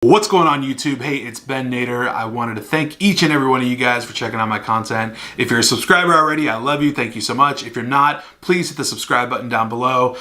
What's going on YouTube? Hey, it's Ben Nader. I wanted to thank each and every one of you guys for checking out my content. If you're a subscriber already, I love you. Thank you so much. If you're not, please hit the subscribe button down below.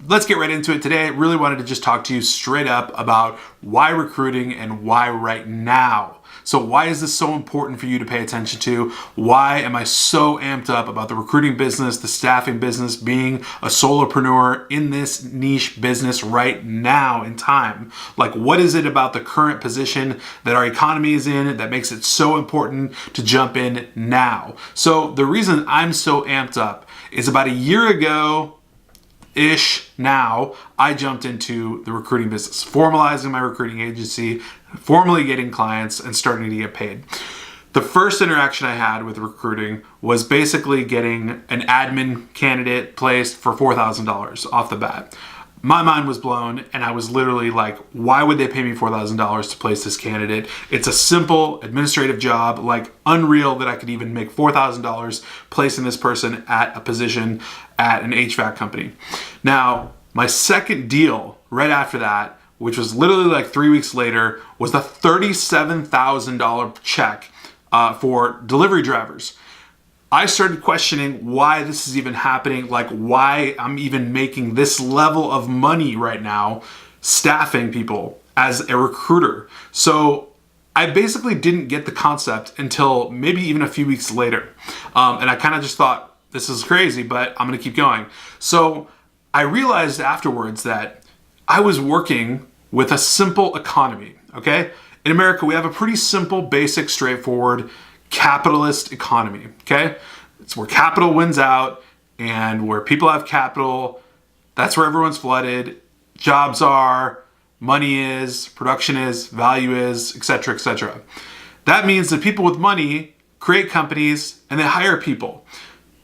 Let's get right into it today. I really wanted to just talk to you straight up about why recruiting and why right now. So why is this so important for you to pay attention to? Why am I so amped up about the recruiting business, the staffing business, being a solopreneur in this niche business right now in time? Like, what is it about the current position that our economy is in that makes it so important to jump in now? So the reason I'm so amped up is about a year ago, now, I jumped into the recruiting business, formalizing my recruiting agency, formally getting clients and starting to get paid. The first interaction I had with recruiting was basically getting an admin candidate placed for $4,000 off the bat. My mind was blown and I was literally like, why would they pay me $4,000 to place this candidate? It's a simple administrative job, like unreal that I could even make $4,000 placing this person at a position at an HVAC company. Now, my second deal right after that, which was literally like 3 weeks later, was the $37,000 check for delivery drivers. I started questioning why this is even happening, like why I'm even making this level of money right now staffing people as a recruiter. So I basically didn't get the concept until maybe even a few weeks later. And I kind of just thought, this is crazy, but I'm gonna keep going. So I realized afterwards that I was working with a simple economy, okay? In America, we have a pretty simple, basic, straightforward capitalist economy, okay? It's where capital wins out, and where people have capital, that's where everyone's flooded, jobs are, money is, production is, value is, etc., etc. That means that people with money create companies and they hire people.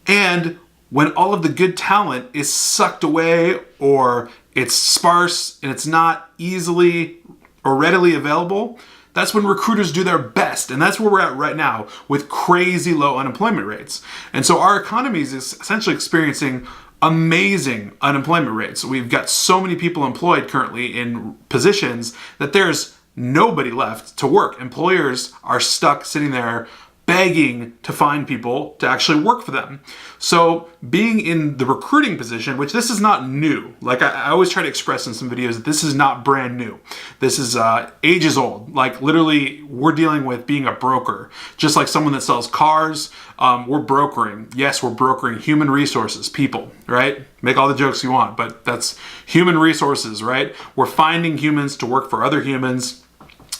And when all of the good talent is sucked away, or it's sparse and it's not easily or readily available, that's when recruiters do their best. And that's where we're at right now with crazy low unemployment rates. And so our economy is essentially experiencing amazing unemployment rates. We've got so many people employed currently in positions that there's nobody left to work. Employers are stuck sitting there begging to find people to actually work for them. So being in the recruiting position, which this is not new, like I always try to express in some videos that this is not brand new. This is ages old. Like literally we're dealing with being a broker. Just like someone that sells cars, we're brokering. Yes, we're brokering human resources, people, right? Make all the jokes you want, but that's human resources, right? We're finding humans to work for other humans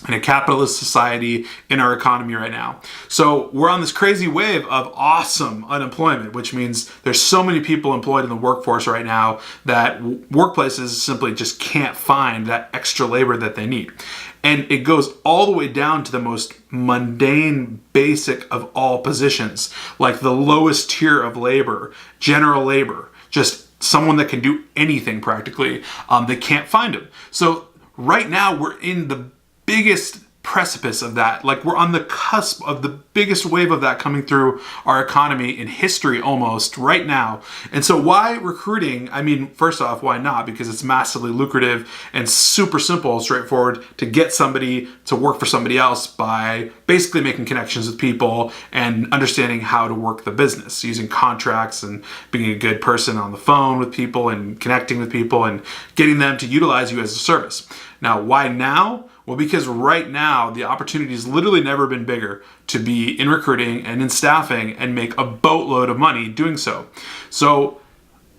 in a capitalist society in our economy right now. So we're on this crazy wave of awesome unemployment, which means there's so many people employed in the workforce right now that workplaces simply just can't find that extra labor that they need. And it goes all the way down to the most mundane, basic of all positions, like the lowest tier of labor, general labor, just someone that can do anything practically. They can't find them. So right now we're in the biggest precipice of that. Like we're on the cusp of the biggest wave of that coming through our economy in history almost right now. And so why recruiting? I mean, first off, why not? Because it's massively lucrative and super simple, straightforward to get somebody to work for somebody else by basically making connections with people and understanding how to work the business, using contracts and being a good person on the phone with people and connecting with people and getting them to utilize you as a service. Now, why now? Well, because right now the opportunity has literally never been bigger to be in recruiting and in staffing and make a boatload of money doing so. So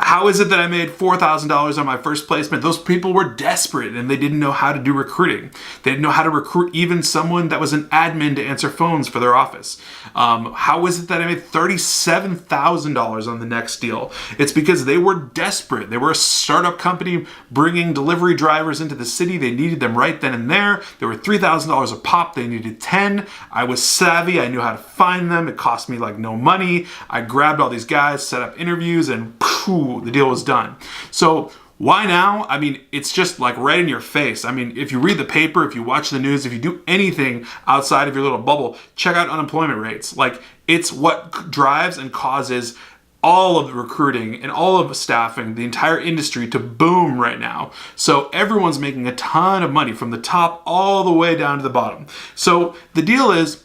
how is it that I made $4,000 on my first placement? Those people were desperate and they didn't know how to do recruiting. They didn't know how to recruit even someone that was an admin to answer phones for their office. How is it that I made $37,000 on the next deal? It's because they were desperate. They were a startup company bringing delivery drivers into the city. They needed them right then and there. They were $3,000 a pop. They needed 10. I was savvy. I knew how to find them. It cost me like no money. I grabbed all these guys, set up interviews, and the deal was done. So why now? I mean, it's just like right in your face. I mean, if you read the paper, if you watch the news, if you do anything outside of your little bubble, check out unemployment rates. Like it's what drives and causes all of the recruiting and all of the staffing, the entire industry to boom right now. So everyone's making a ton of money from the top all the way down to the bottom. So the deal is,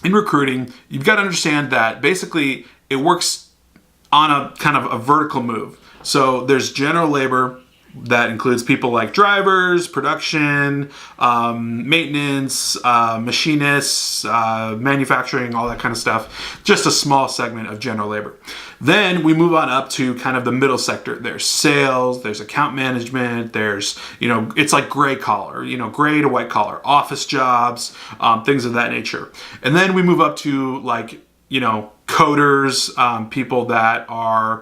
in recruiting, you've got to understand that basically it works on a kind of a vertical move. So there's general labor that includes people like drivers, production, maintenance, machinists, manufacturing, all that kind of stuff. Just a small segment of general labor. Then we move on up to kind of the middle sector. There's sales, there's account management, there's, it's like gray collar, gray to white collar, office jobs, things of that nature. And then we move up to like, coders, people that are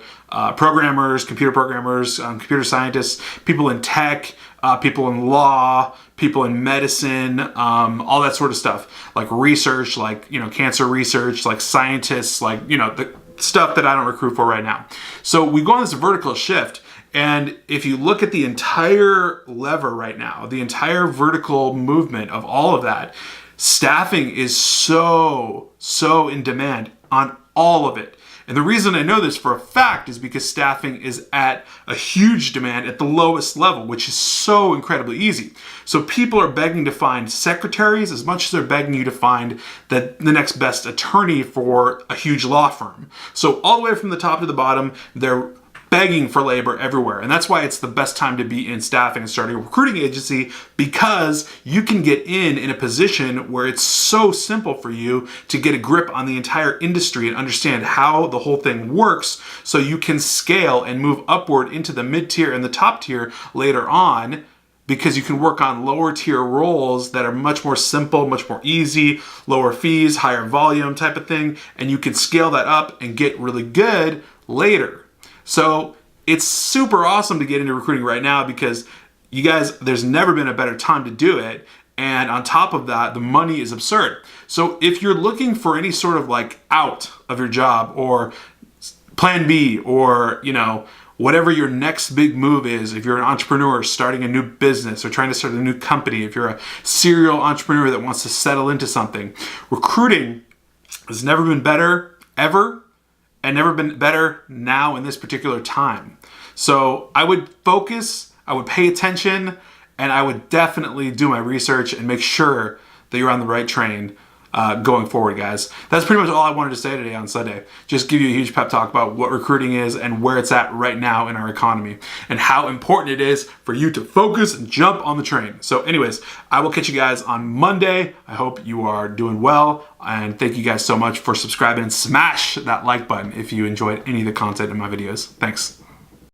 programmers, computer scientists, people in tech, people in law, people in medicine, all that sort of stuff, like research, like, cancer research, like scientists, like, the stuff that I don't recruit for right now. So we go on this vertical shift. And if you look at the entire lever right now, the entire vertical movement of all of that, staffing is so in demand on all of it. And the reason I know this for a fact is because staffing is at a huge demand at the lowest level, which is so incredibly easy. So people are begging to find secretaries as much as they're begging you to find the next best attorney for a huge law firm. So all the way from the top to the bottom, they're begging for labor everywhere. And that's why it's the best time to be in staffing and starting a recruiting agency, because you can get in a position where it's so simple for you to get a grip on the entire industry and understand how the whole thing works, so you can scale and move upward into the mid-tier and the top tier later on, because you can work on lower tier roles that are much more simple, much more easy, lower fees, higher volume type of thing, and you can scale that up and get really good later. So it's super awesome to get into recruiting right now, because you guys, there's never been a better time to do it. And on top of that, the money is absurd. So if you're looking for any sort of like out of your job, or plan B, or, whatever your next big move is, if you're an entrepreneur starting a new business or trying to start a new company, if you're a serial entrepreneur that wants to settle into something, recruiting has never been better ever. And never been better now in this particular time. So I would focus, I would pay attention, and I would definitely do my research and make sure that you're on the right train going forward, guys. That's pretty much all I wanted to say today on Sunday. Just give you a huge pep talk about what recruiting is and where it's at right now in our economy, and how important it is for you to focus and jump on the train. So anyways, I will catch you guys on Monday. I hope you are doing well, and thank you guys so much for subscribing, and smash that like button if you enjoyed any of the content in my videos. Thanks.